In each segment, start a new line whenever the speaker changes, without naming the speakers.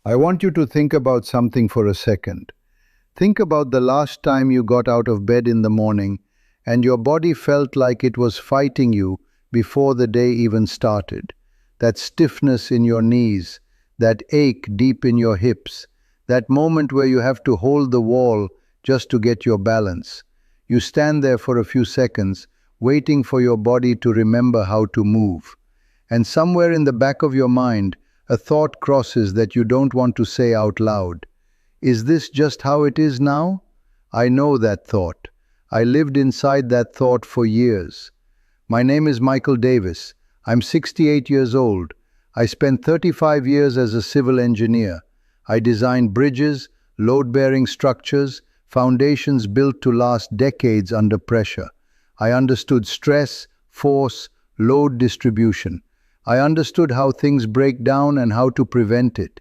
I want you to think about something for a second. Think about the last time you got out of bed in the morning and your body felt like it was fighting you before the day even started. That stiffness in your knees, that ache deep in your hips, that moment where you have to hold the wall just to get your balance. You stand there for a few seconds, waiting for your body to remember how to move. And somewhere in the back of your mind, a thought crosses that you don't want to say out loud. Is this just how it is now? I know that thought. I lived inside that thought for years. My name is Michael Davis. I'm 68 years old. I spent 35 years as a civil engineer. I designed bridges, load-bearing structures, foundations built to last decades under pressure. I understood stress, force, load distribution. I understood how things break down and how to prevent it.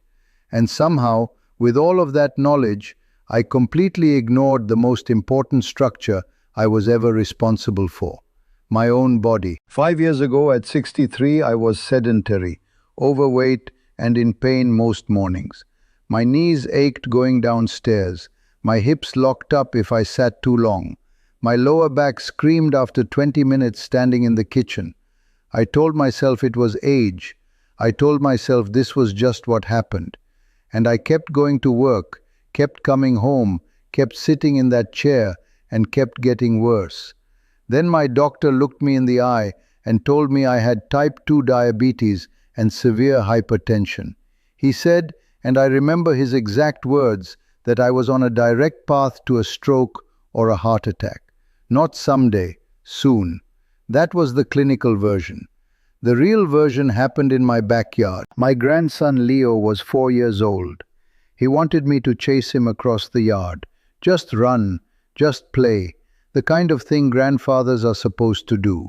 And somehow, with all of that knowledge, I completely ignored the most important structure I was ever responsible for: my own body. 5 years ago, at 63, I was sedentary, overweight, and in pain most mornings. My knees ached going downstairs. My hips locked up if I sat too long. My lower back screamed after 20 minutes standing in the kitchen. I told myself it was age. I told myself this was just what happened. And I kept going to work, kept coming home, kept sitting in that chair, and kept getting worse. Then my doctor looked me in the eye and told me I had type 2 diabetes and severe hypertension. He said, and I remember his exact words, that I was on a direct path to a stroke or a heart attack. Not someday, soon. That was the clinical version. The real version happened in my backyard. My grandson Leo was 4 years old. He wanted me to chase him across the yard. Just run, just play, the kind of thing grandfathers are supposed to do.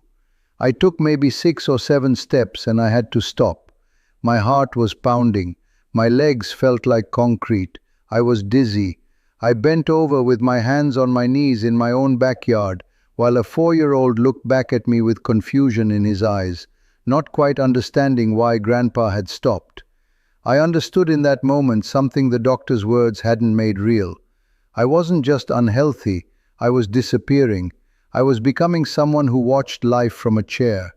I took maybe 6 or 7 steps and I had to stop. My heart was pounding. My legs felt like concrete. I was dizzy. I bent over with my hands on my knees in my own backyard, while a 4-year-old looked back at me with confusion in his eyes, not quite understanding why Grandpa had stopped. I understood in that moment something the doctor's words hadn't made real. I wasn't just unhealthy, I was disappearing. I was becoming someone who watched life from a chair.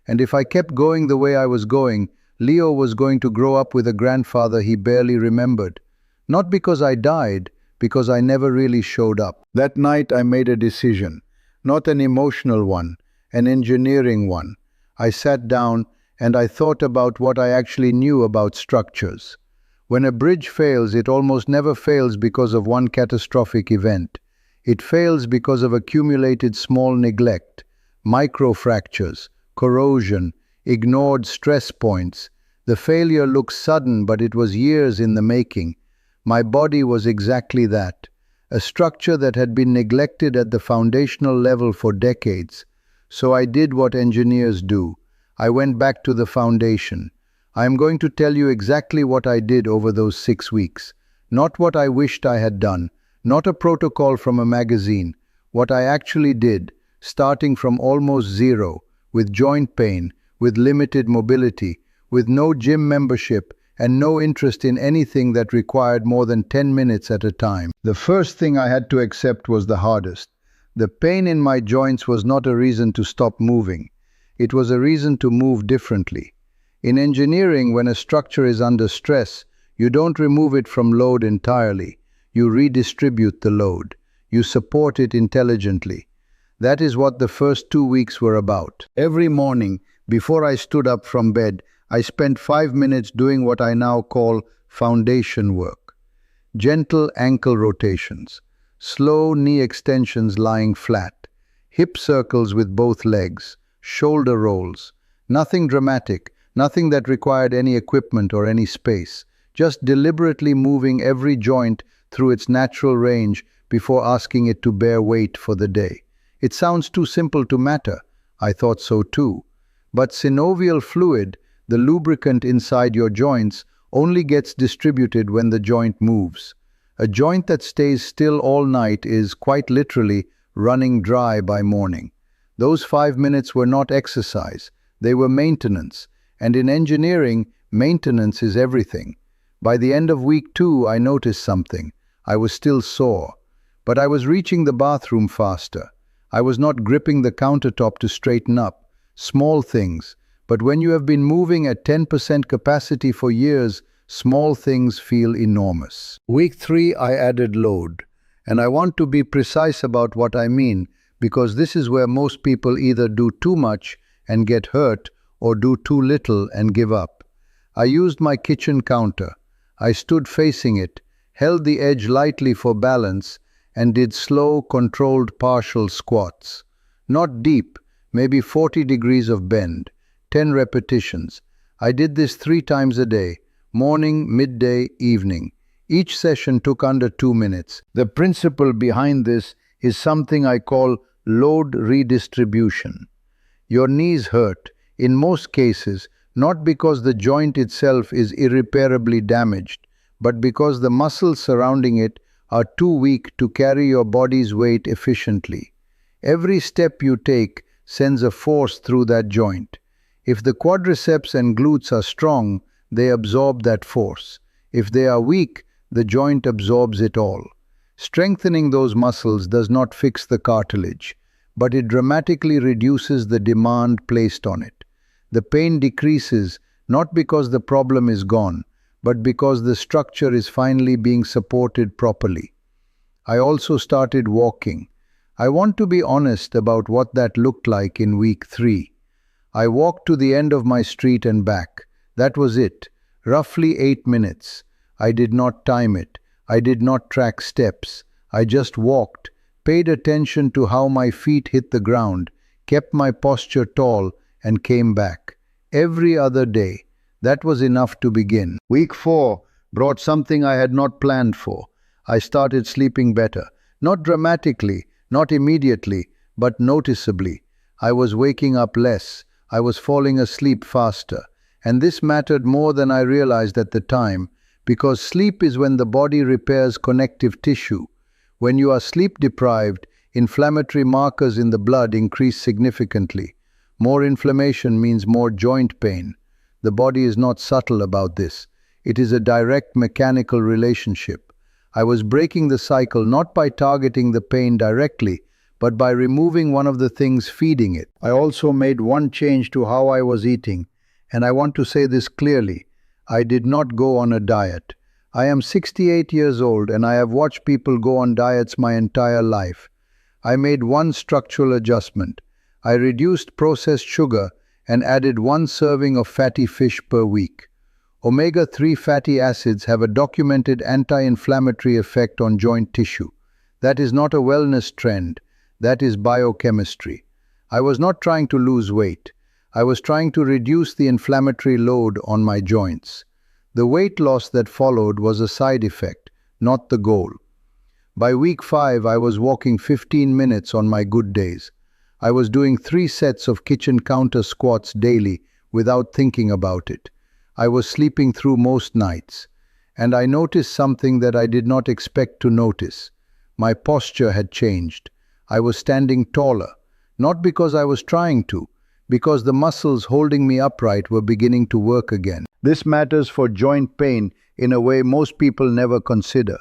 And if I kept going the way I was going, Leo was going to grow up with a grandfather he barely remembered. Not because I died, because I never really showed up. That night I made a decision. Not an emotional one, an engineering one. I sat down and I thought about what I actually knew about structures. When a bridge fails, it almost never fails because of one catastrophic event. It fails because of accumulated small neglect, microfractures, corrosion, ignored stress points. The failure looks sudden, but it was years in the making. My body was exactly that. A structure that had been neglected at the foundational level for decades. So I did what engineers do. I went back to the foundation. I am going to tell you exactly what I did over those 6 weeks. Not what I wished I had done, not a protocol from a magazine. What I actually did, starting from almost zero, with joint pain, with limited mobility, with no gym membership, and no interest in anything that required more than 10 minutes at a time. The first thing I had to accept was the hardest. The pain in my joints was not a reason to stop moving. It was a reason to move differently. In engineering, when a structure is under stress, you don't remove it from load entirely. You redistribute the load. You support it intelligently. That is what the first 2 weeks were about. Every morning, before I stood up from bed, I spent 5 minutes doing what I now call foundation work. Gentle ankle rotations, slow knee extensions lying flat, hip circles with both legs, shoulder rolls. Nothing dramatic, nothing that required any equipment or any space, just deliberately moving every joint through its natural range before asking it to bear weight for the day. It sounds too simple to matter. I thought so too. But synovial fluid, the lubricant inside your joints, only gets distributed when the joint moves. A joint that stays still all night is, quite literally, running dry by morning. Those 5 minutes were not exercise, they were maintenance. And in engineering, maintenance is everything. By the end of week 2, I noticed something. I was still sore, but I was reaching the bathroom faster. I was not gripping the countertop to straighten up. Small things. But when you have been moving at 10% capacity for years, small things feel enormous. Week 3, I added load. And I want to be precise about what I mean, because this is where most people either do too much and get hurt or do too little and give up. I used my kitchen counter. I stood facing it, held the edge lightly for balance, and did slow, controlled partial squats. Not deep, maybe 40 degrees of bend, 10 repetitions. I did this 3 times a day, morning, midday, evening. Each session took under 2 minutes. The principle behind this is something I call load redistribution. Your knees hurt, in most cases, not because the joint itself is irreparably damaged, but because the muscles surrounding it are too weak to carry your body's weight efficiently. Every step you take sends a force through that joint. If the quadriceps and glutes are strong, they absorb that force. If they are weak, the joint absorbs it all. Strengthening those muscles does not fix the cartilage, but it dramatically reduces the demand placed on it. The pain decreases not because the problem is gone, but because the structure is finally being supported properly. I also started walking. I want to be honest about what that looked like in week 3. I walked to the end of my street and back. That was it. Roughly 8 minutes. I did not time it. I did not track steps. I just walked, paid attention to how my feet hit the ground, kept my posture tall, and came back. Every other day. That was enough to begin. Week 4 brought something I had not planned for. I started sleeping better. Not dramatically, not immediately, but noticeably. I was waking up less. I was falling asleep faster. And this mattered more than I realized at the time, because sleep is when the body repairs connective tissue. When you are sleep deprived, inflammatory markers in the blood increase significantly. More inflammation means more joint pain. The body is not subtle about this. It is a direct mechanical relationship. I was breaking the cycle not by targeting the pain directly, but by removing one of the things feeding it. I also made one change to how I was eating, and I want to say this clearly. I did not go on a diet. I am 68 years old and I have watched people go on diets my entire life. I made one structural adjustment. I reduced processed sugar and added 1 serving of fatty fish per week. Omega-3 fatty acids have a documented anti-inflammatory effect on joint tissue. That is not a wellness trend. That is biochemistry. I was not trying to lose weight. I was trying to reduce the inflammatory load on my joints. The weight loss that followed was a side effect, not the goal. By week 5, I was walking 15 minutes on my good days. I was doing 3 sets of kitchen counter squats daily without thinking about it. I was sleeping through most nights. And I noticed something that I did not expect to notice. My posture had changed. I was standing taller, not because I was trying to, because the muscles holding me upright were beginning to work again. This matters for joint pain in a way most people never consider.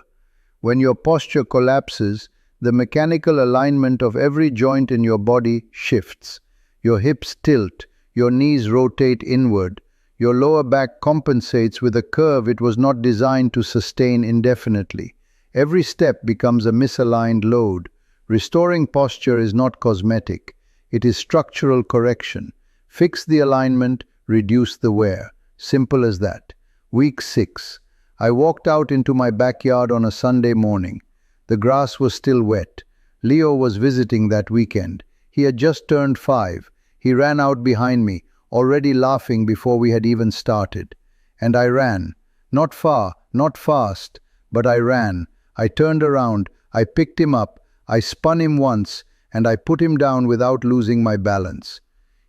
When your posture collapses, the mechanical alignment of every joint in your body shifts. Your hips tilt, your knees rotate inward, your lower back compensates with a curve it was not designed to sustain indefinitely. Every step becomes a misaligned load. Restoring posture is not cosmetic. It is structural correction. Fix the alignment, reduce the wear. Simple as that. Week 6. I walked out into my backyard on a Sunday morning. The grass was still wet. Leo was visiting that weekend. He had just turned 5. He ran out behind me, already laughing before we had even started. And I ran. Not far, not fast, but I ran. I turned around, I picked him up, I spun him once, and I put him down without losing my balance.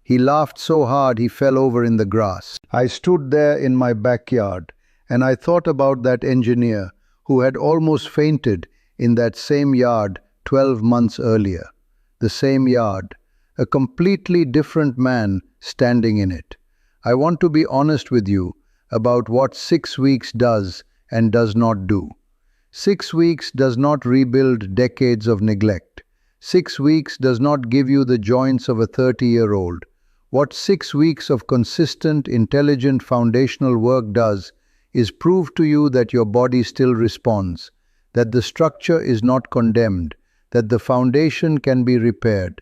He laughed so hard he fell over in the grass. I stood there in my backyard, and I thought about that engineer who had almost fainted in that same yard 12 months earlier. The same yard. A completely different man standing in it. I want to be honest with you. about what 6 weeks does and does not do. 6 weeks does not rebuild decades of neglect. 6 weeks does not give you the joints of a 30-year-old. What 6 weeks of consistent, intelligent, foundational work does is prove to you that your body still responds, that the structure is not condemned, that the foundation can be repaired.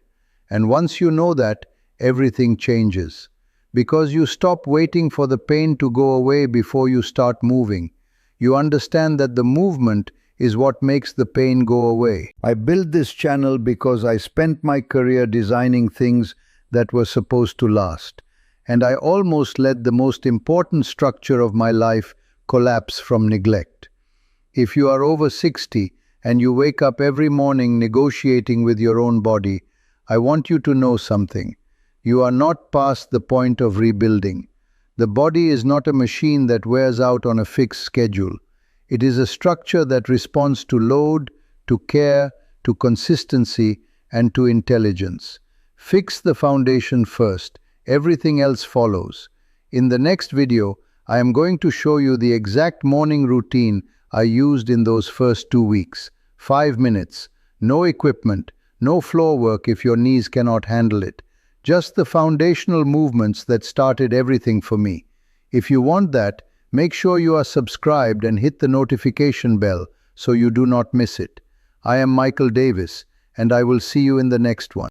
And once you know that, everything changes. Because you stop waiting for the pain to go away before you start moving. You understand that the movement is what makes the pain go away. I built this channel because I spent my career designing things that were supposed to last. And I almost let the most important structure of my life collapse from neglect. If you are over 60 and you wake up every morning negotiating with your own body, I want you to know something. You are not past the point of rebuilding. The body is not a machine that wears out on a fixed schedule. It is a structure that responds to load, to care, to consistency, and to intelligence. Fix the foundation first. Everything else follows. In the next video, I am going to show you the exact morning routine I used in those first 2 weeks. 5 minutes. No equipment. No floor work if your knees cannot handle it. Just the foundational movements that started everything for me. If you want that, make sure you are subscribed and hit the notification bell so you do not miss it. I am Michael Davis, and I will see you in the next one.